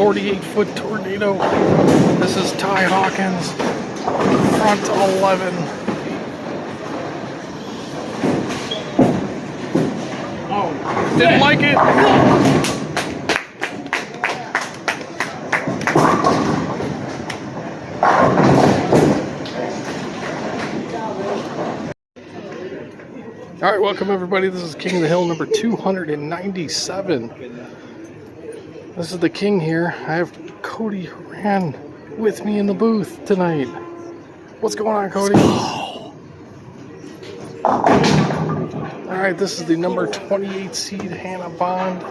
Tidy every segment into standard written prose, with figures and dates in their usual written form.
48-foot tornado. This is Ty Hawkins, front 11. Oh, didn't like it. All right, welcome everybody. This is King of the Hill number 297. This is the King here. I have Cody Horan with me in the booth tonight. What's going on, Cody? All right, this is the number 28 seed Hannah Bond.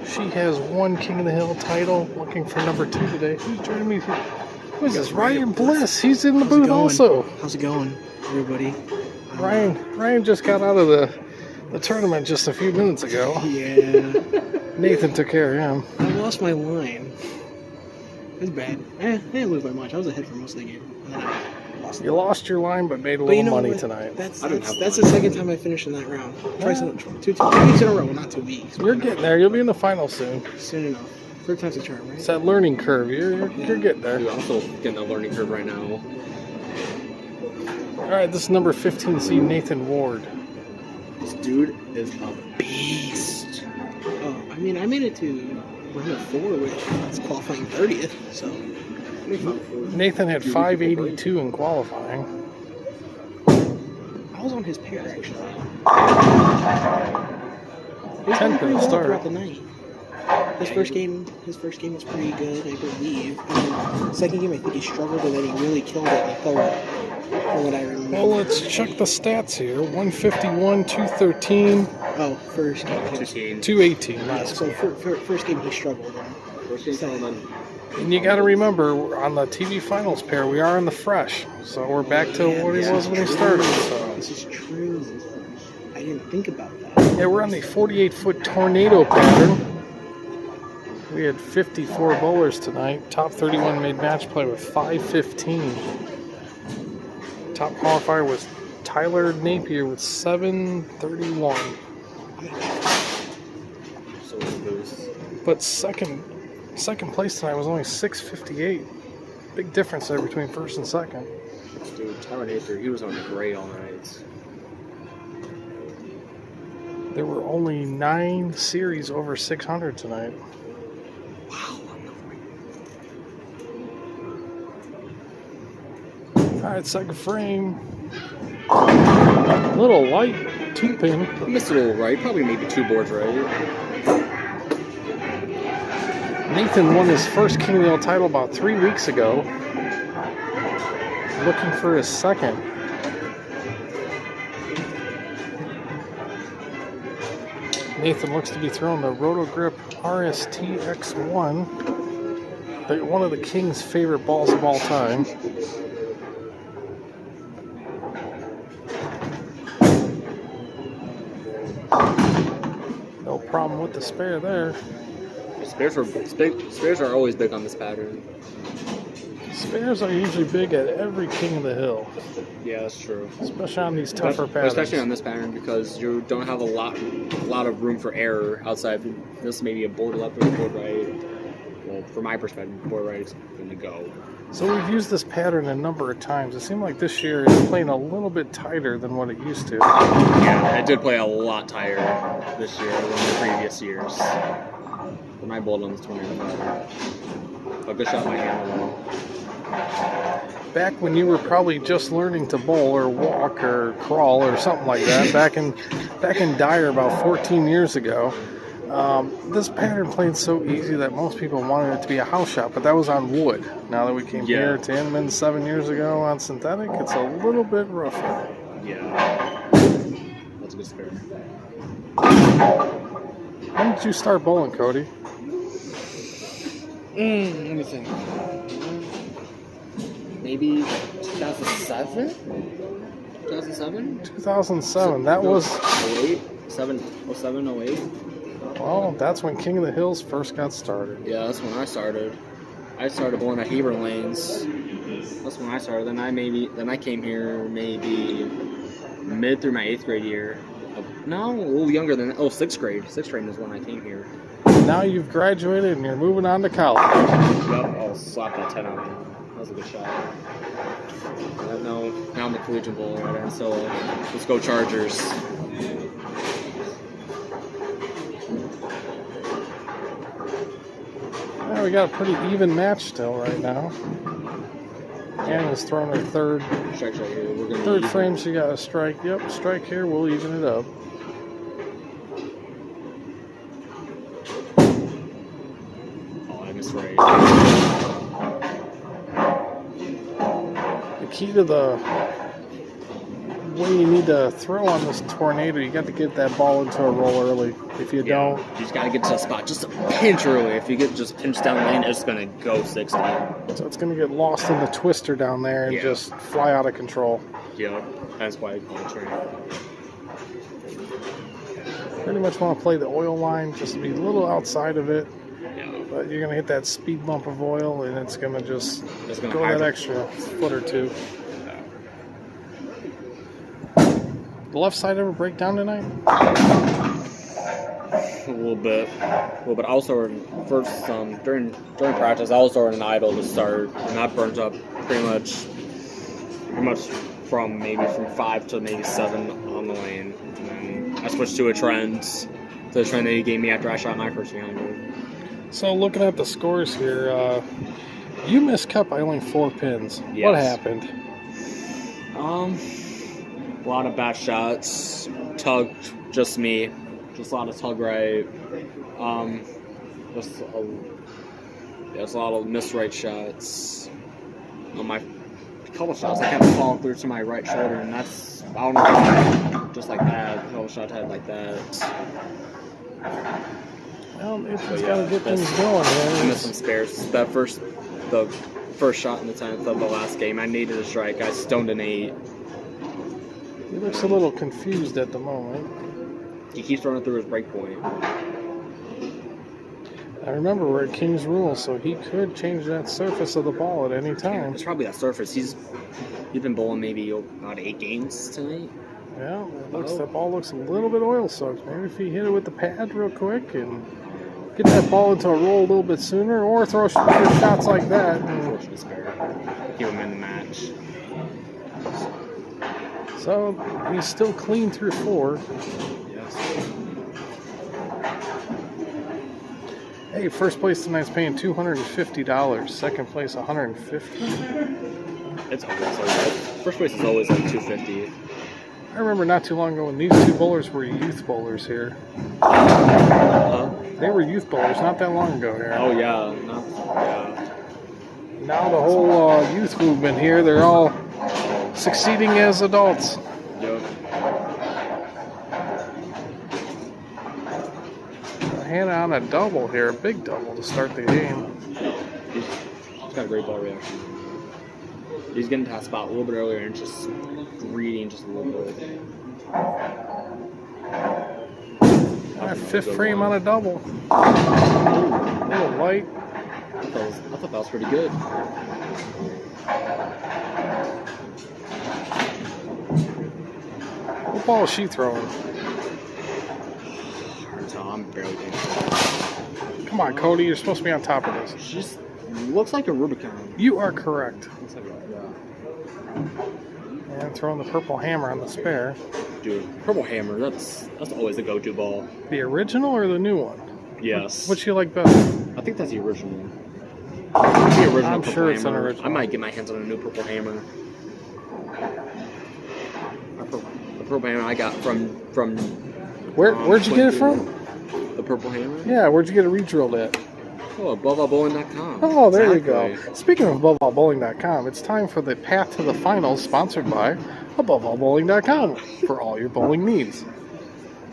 She has one King of the Hill title. Looking for number 2 today. Who's joining me? Who is this? Ryan Bliss. He's in the booth also. How's it going, everybody? Ryan just got out of the tournament just a few minutes ago. Yeah. Nathan took care of him. I lost my line. It was bad. I didn't lose by much. I was ahead for most of the game. And then I lost. You lost your line, but made a little money tonight. That's the second time I finished in that round. Twice in 2 weeks in a row. Well, not 2 weeks. You're getting there. You'll be in the final soon. Soon enough. Third time's a charm, right? It's that learning curve. You're getting there. Dude, I'm still getting the learning curve right now. All right, this is number 15 seed Nathan Ward. This dude is a beast. Oh, I mean, I made it to round of 4, which is qualifying 30th, so. Nathan had 582 in qualifying. I was on his pair, actually. 10th at the start. Throughout the night. His first game was pretty good, I believe. And then second game, I think he struggled, and then he really killed it in the third. From what I remember. Well, let's check the stats here. 151, 213. Oh, first game. 218. Yeah, so first game he struggled. And you got to remember, on the TV finals pair, we are in the fresh. So we're back to what he was when he started. So. This is true. I didn't think about that. Yeah, we're on the 48-foot tornado pattern. We had 54 bowlers tonight. Top 31 made match play with 515. Top qualifier was Tyler Napier with 731. But second place tonight was only 658. Big difference there between first and second. Dude, Tyler Napier, he was on the gray all night. There were only 9 series over 600 tonight. Wow. Alright, second frame. A little light, 2-pin. Missed a little right, probably maybe 2 boards right. Nathan won his first King of the Hill title about 3 weeks ago. Looking for his second. Nathan looks to be throwing the Rotogrip RST X1. One of the King's favorite balls of all time. No problem with the spare there. Spares are always big on this pattern. Spares are usually big at every King of the Hill. Yeah, that's true. Especially on these tougher patterns. Especially on this pattern because you don't have a lot of room for error outside. This maybe a board left or a board right. Well, from my perspective, board right is going to go. So we've used this pattern a number of times. It seemed like this year it's playing a little bit tighter than what it used to. Yeah, it did play a lot tighter this year than the previous years. But my bowled on this tournament. A good shot by hand. Back when you were probably just learning to bowl or walk or crawl or something like that, back in Dyer about 14 years ago, this pattern played so easy that most people wanted it to be a house shot, but that was on wood. Now that we came here to Inman 7 years ago on synthetic, it's a little bit rougher. Yeah. That's a good spare. When did you start bowling, Cody? Let me think. Maybe 2007? 2007? 2007. That was 08? 07, 08? Well, that's when King of the Hills first got started. Yeah, that's when I started. I started bowling at Heber Lanes. That's when I started. Then I came here maybe mid through my 8th grade year. No, a little younger than 6th grade. 6th grade is when I came here. now you've graduated and you're moving on to college. Yep, I'll slap that 10 out. That was a good shot. Now I'm a collegiate bowler right there, so let's go Chargers. Yeah, we got a pretty even match still right now. Anna's throwing her third Strike right here. We're gonna third frame. She got a strike. Yep, strike here. We'll even it up. Oh, I missed right. The key to the way you need to throw on this tornado, you got to get that ball into a roll early. If you don't, You just gotta get to the spot, just a pinch early. If you get just pinched down lane, it's gonna go 60. so it's going to get lost in the twister down there and just fly out of control. Yeah, that's why I call it train. Pretty much want to play the oil line, just be a little outside of it. Yeah. But you're going to hit that speed bump of oil, and it's going to just It's gonna go that hydro- extra foot or two. The left side ever break down tonight? A little bit. Also, first during practice, I was throwing an idle to start, and that burnt up pretty much from 5 to maybe 7 on the lane. And then I switched to the trend that he gave me after I shot my first 300. So looking at the scores here, you missed cut by only 4 pins. Yes. What happened? A lot of bad shots, tug, just me, just a lot of tug right, just a lot of missed right shots. On my couple shots, I kept falling through to my right shoulder, and that's, I don't know why, just like that, a couple shots I had like that. Well, it's got to get things going, I man. missed some spares. The first shot in the 10th of the last game, I needed a strike. I stoned an 8. He looks a little confused at the moment. He keeps running through his break point. I remember we're at King's Rule, so he could change that surface of the ball at any time. It's probably that surface. He's been bowling maybe about 8 games tonight. Yeah, that ball looks a little bit oil soaked. Maybe if he hit it with the pad real quick and get that ball into a roll a little bit sooner, or throw shots like that. Unfortunately, spare. Keep him in the match. So he's still clean through 4. Yes. Hey, first place tonight's paying $250. Second place, $150. It's always like that. First place is always like $250. I remember not too long ago when these 2 bowlers were youth bowlers here. Huh? They were youth bowlers not that long ago here. Oh yeah. Now the whole youth movement here, they're all succeeding as adults. Yep. Hannah on a double here, a big double to start the game. He's got a great ball reaction. He's getting to that spot a little bit earlier and just reading just a little bit. That 5th frame on a double. A little light. I thought that was pretty good. What ball is she throwing? So I'm barely getting it. Come on, Cody, you're supposed to be on top of this. She just looks like a Rubicon. You are correct. Looks like And throwing the purple hammer on the spare. Dude, Purple Hammer, that's always the go-to ball. The original or the new one? Yes. Which you like better? I think that's the original. The original I'm Purple sure it's an Hammer. original. I might get my hands on a new Purple Hammer. The Purple Hammer I got from Where'd you get it from? The Purple Hammer? Yeah, where'd you get it re-drilled at? Oh, aboveallbowling.com. Oh, there Exactly. you go. Speaking of aboveallbowling.com, it's time for the Path to the Finals, sponsored by aboveallbowling.com for all your bowling needs.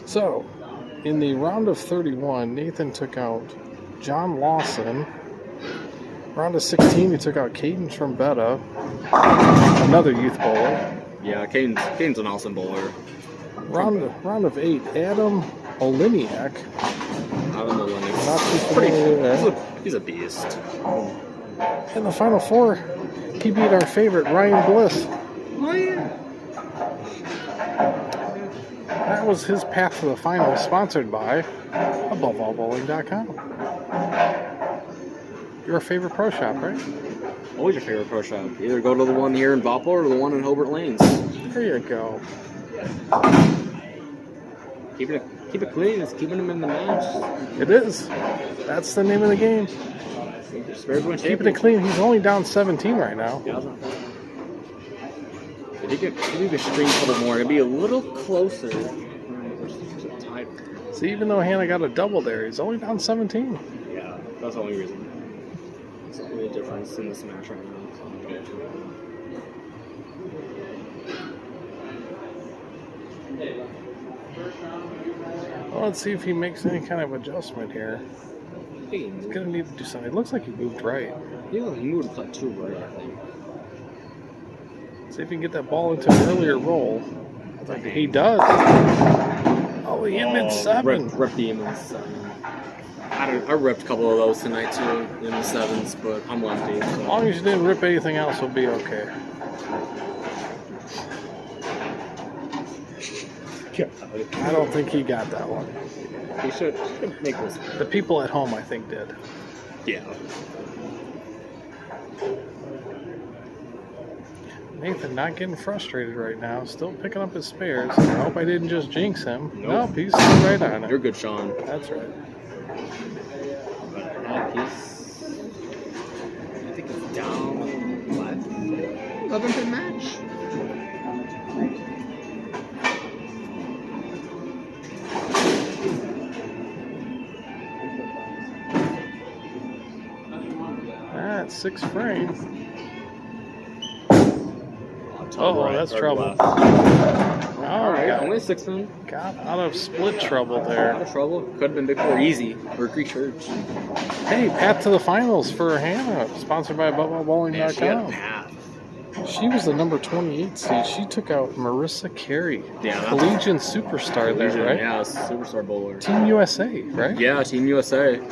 So, in the round of 31, Nathan took out John Lawson. Round of 16, he took out Caden Trombetta, another youth bowler. Yeah, Caden's an awesome bowler. Round of 8, Adam Oliniak. I don't know when Not too familiar with that. He's a beast. In the final 4, he beat our favorite Ryan Bliss. Oh, yeah. That was his path to the final, sponsored by AboveAllBowling.com. Your favorite pro shop, right? Always your favorite pro shop. Either go to the one here in Valpo or the one in Hobart Lanes. There you go. Keep it clean. It's keeping them in the match. It is. That's the name of the game. Keeping it clean. He's only down 17 right now. Yeah. If he could string a little more, it'd be a little closer. See, even though Hannah got a double there, he's only down 17. Yeah, that's the only reason. That's the only difference in this match right now. Well, let's see if he makes any kind of adjustment here. He's going to need to do something. It looks like he moved right. Yeah, he moved plateau right, I think. See if he can get that ball into an earlier roll. I think he does. Oh, he hit mid-7. Rep the mid-7. I ripped a couple of those tonight too in the 7s, but I'm lefty. So. As long as you didn't rip anything else, we'll be okay. I don't think he got that one. He should make this. The people at home, I think, did. Yeah. Nathan not getting frustrated right now. Still picking up his spares. I hope I didn't just jinx him. Nope, he's still right on it. You're good, Shaun. That's right. I think it's down 11th match. That's 6 frames. Oh, that's trouble. All right, only 6 then. Got out of split trouble there. Out of trouble. Could have been before easy or Greek Church. Hey, path to the finals for Hannah, sponsored by AboveAllBowling.com. She was the number 28 seed. She took out Marissa Carey, Collegian superstar there, right? Yeah, superstar bowler. Team USA, right? Yeah, Team USA.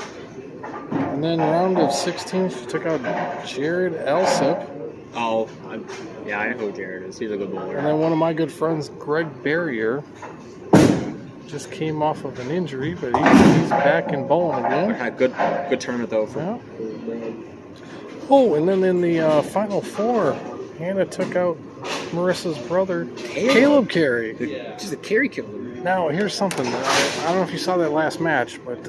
And then round of 16, she took out Jared Alsip. Oh, I know who Jared is. He's a good bowler. And then one of my good friends, Greg Barrier, just came off of an injury, but he's back in bowling again. Had good tournament though. Yeah. Oh, and then in the Final Four, Hannah took out Marissa's brother, Caleb Carey. She's a Carey killer. Now, here's something. I don't know if you saw that last match, but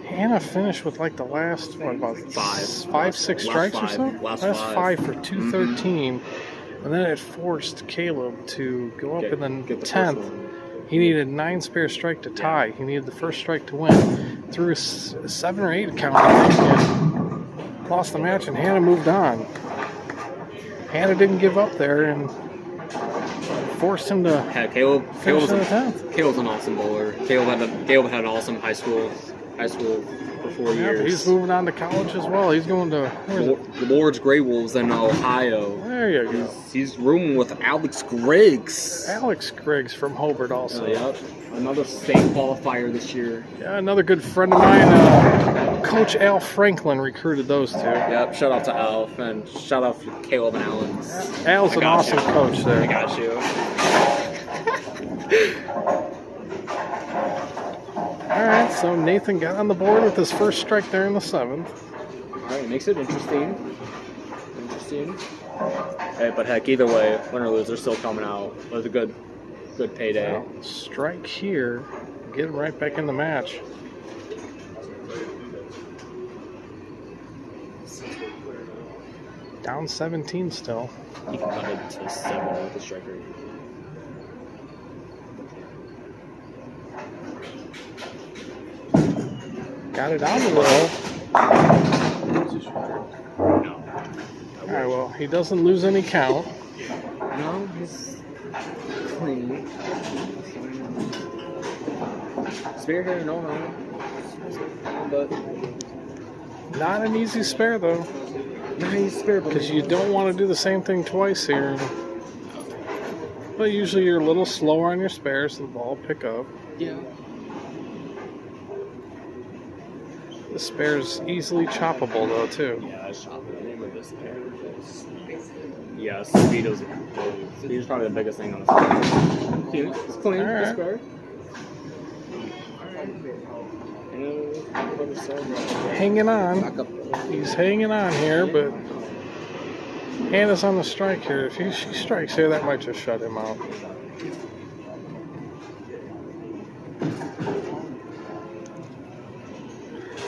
Hannah finished with like the last, about 5-6 strikes or so? Last 5 for 213. And then it forced Caleb to go up in the 10th. He needed 9 spare strike to tie. He needed the first strike to win. Threw a 7 or 8 count, I think, and lost the match, and Hannah moved on. Hannah didn't give up there and forced him to finish in the 10th. Caleb's an awesome bowler. Caleb had an awesome high school for 4 years. He's moving on to college as well. He's going to the Lord's Grey Wolves in Ohio. There you go. He's rooming with Alex Griggs. Alex Griggs from Hobart also. Yep. Another state qualifier this year. Yeah, another good friend of mine, Coach Al Franklin, recruited those two. Yep, shout out to Alf, and shout out to Caleb and Alex. Al's an awesome coach there. I got you. Alright, so Nathan got on the board with his first strike there in the 7th. Alright, it makes it interesting. Hey, but heck, either way, win or lose, they're still coming out. It was a good payday. Well, strike here, get him right back in the match. Down 17 still. You can cut it to 7 with the strike rate. Got it out a little. Alright, well, he doesn't lose any count. No, he's clean. Spare here, no. But not an easy spare, though. Not an easy spare, because you don't want to do the same thing twice here. But usually you're a little slower on your spares, so the ball will pick up. Yeah. The spare's easily choppable, though, too. Yeah, I chopped the name of this pair. Yeah, speed is probably the biggest thing on the field. It's clean. All right. It's square. Hanging on. Back up. He's hanging on here, but Hannah's on the strike here. If she strikes here, that might just shut him out.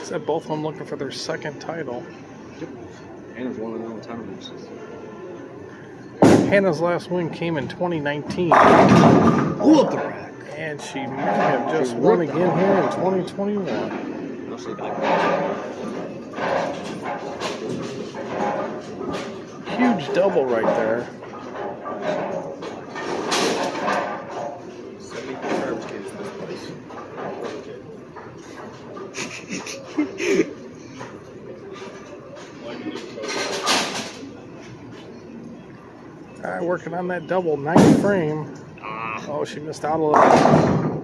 Said both of them looking for their second title. Hannah's won in all the tournaments. Hannah's last win came in 2019. Pull up the rack. And she may have just won again here in 2021. No, she got Huge double right there. 74 garbage cans in this place. All right, working on that double, 9th frame. Oh, she missed out a little. All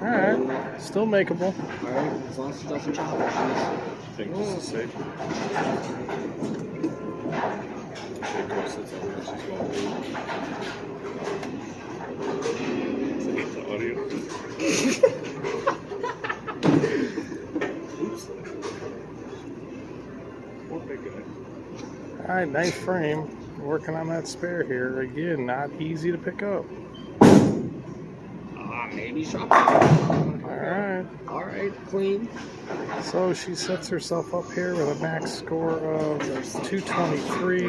right, still makeable. All right, as long as she doesn't chop it, I think this is safe. All right, 9th frame. Working on that spare here. Again, not easy to pick up. Maybe chop. All right, clean. So she sets herself up here with a max score of 223.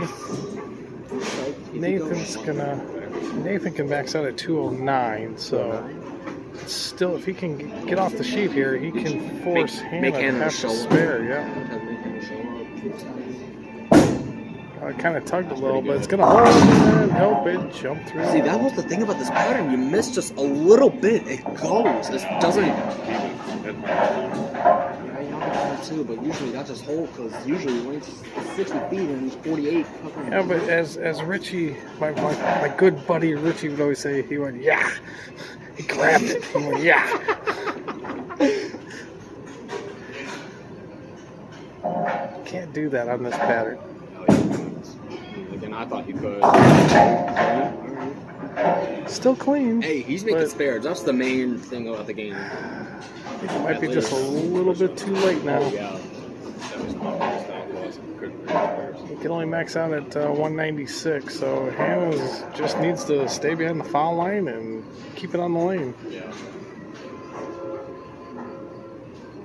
Nathan can max out at 209. So still, if he can get off the sheet here, he can force Hannah to have to spare. Yeah. I kind of tugged a little, but it's going to hold and help it jump through. See, that was the thing about this pattern. You miss just a little bit, it goes. It doesn't. Yeah, you know too, but usually that just holds because usually when it's 60 feet and he's 48. Yeah, but as Richie, my good buddy Richie would always say, he went, yeah. He grabbed it. He went, yeah. Can't do that on this pattern. Again, I thought you could. Still clean. Hey, he's making spares. That's the main thing about the game. I think it might be just a little bit too late now. Yeah. He can only max out at 196, so Hannah just needs to stay behind the foul line and keep it on the lane. Yeah.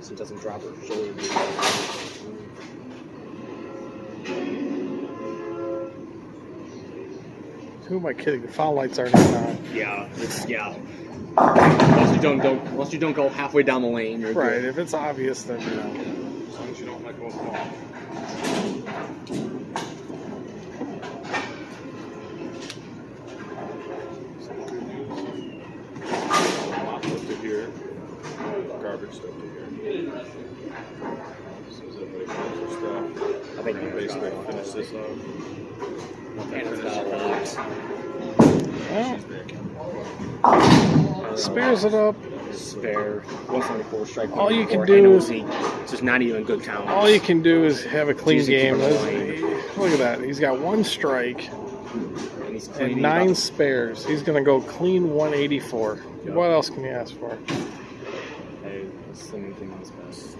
So it doesn't drop her shoulder. Who am I kidding? The foul lights aren't even on. Yeah, Unless you don't go halfway down the lane, you're right. good. If it's obvious, then you know. As long as you don't let go of the ball. Mop lifted here. Garbage stuff here. So as everybody finds their stuff, I think and basically finish this up. And it's got a lot. Well, spares it up. Spare 174 strike. All you can or do is it's just not even good count. all you can do is have a clean Easy game. for the line. Look at that. He's got 1 strike And he's and cleaning 9 up. spares. He's going to go clean 184. Yep. What else can you ask for? Hey, that's the main thing on his best.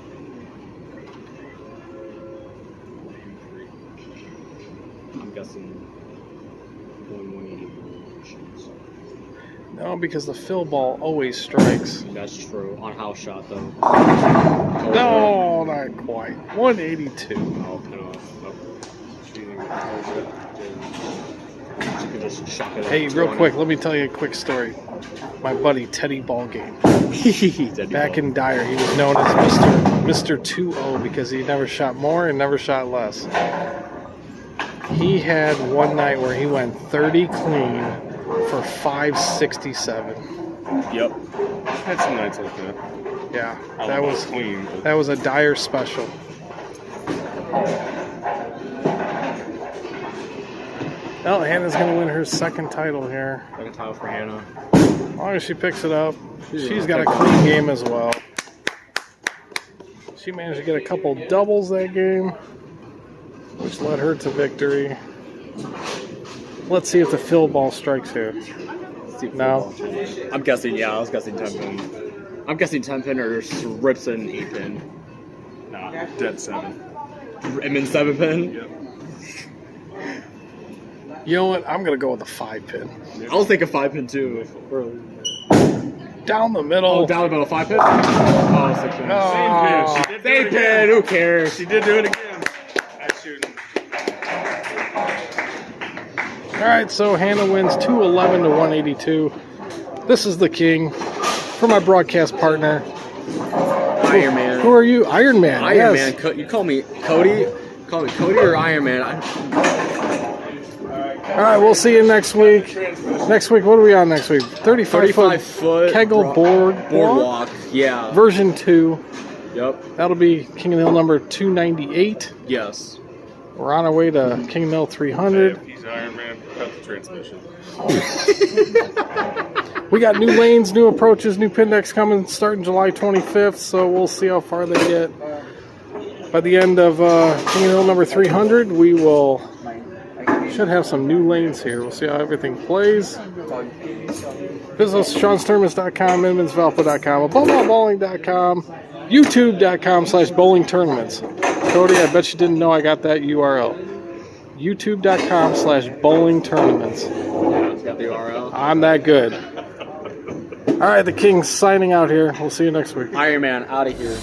I'm guessing going 180. No, because the fill ball always strikes. That's true. On house shot, though. No, not quite. 182. No. Cheating. You could just chuck it. Hey, real quick, let me tell you a quick story. My buddy Teddy Ballgame. Back in Dyer, he was known as Mr. 2-0 because he never shot more and never shot less. He had one night where he went 30 clean for 567. Yep. Had some nights like that. Yeah, I that don't know was clean. But that was a Dyer special. Well, Hannah's going to win her second title here. Second title for Hannah. As long as she picks it up, she's got a clean game as well. She managed to get a couple doubles that game, which led her to victory. Let's see if the fill ball strikes here. No. I'm guessing, yeah, I was guessing 10 pin. I'm guessing 10 pin or rips an 8 pin. Nah, dead 7. And then 7 pin? Yep. You know what? I'm going to go with a 5 pin. I was thinking 5 pin too. Down the middle. Oh, down about a 5 pin? Oh, 6 pin. Oh. Same pin. She did do it Same again. pin, who cares? She did do it again. Nice shooting. All right, so Hannah wins 211 to 182. This is the king. For my broadcast partner, Iron Man. who are you? Iron Man. Iron yes. Man. You call me Cody? Call me Cody or Iron Man? All right, we'll see you next week. Next week, what are we on next week? 35 foot Kegel boardwalk. Yeah. Version 2. Yep. That'll be King of the Hill number 298. Yes. We're on our way to King of the Hill 300. If he's Iron Man, cut the transmission. We got new lanes, new approaches, new pin decks coming starting July 25th, so we'll see how far they get. By the end of King of the Hill number 300, we should have some new lanes here. We'll see how everything plays. Visit us at Shaun'sTournaments.com, EdmondsValpo.com, AboveAllBowling.com, YouTube.com/bowling tournaments. Cody, I bet you didn't know I got that URL. YouTube.com/bowling tournaments. It's got the URL. I'm that good. All right, the King's signing out here. We'll see you next week. Iron Man out of here.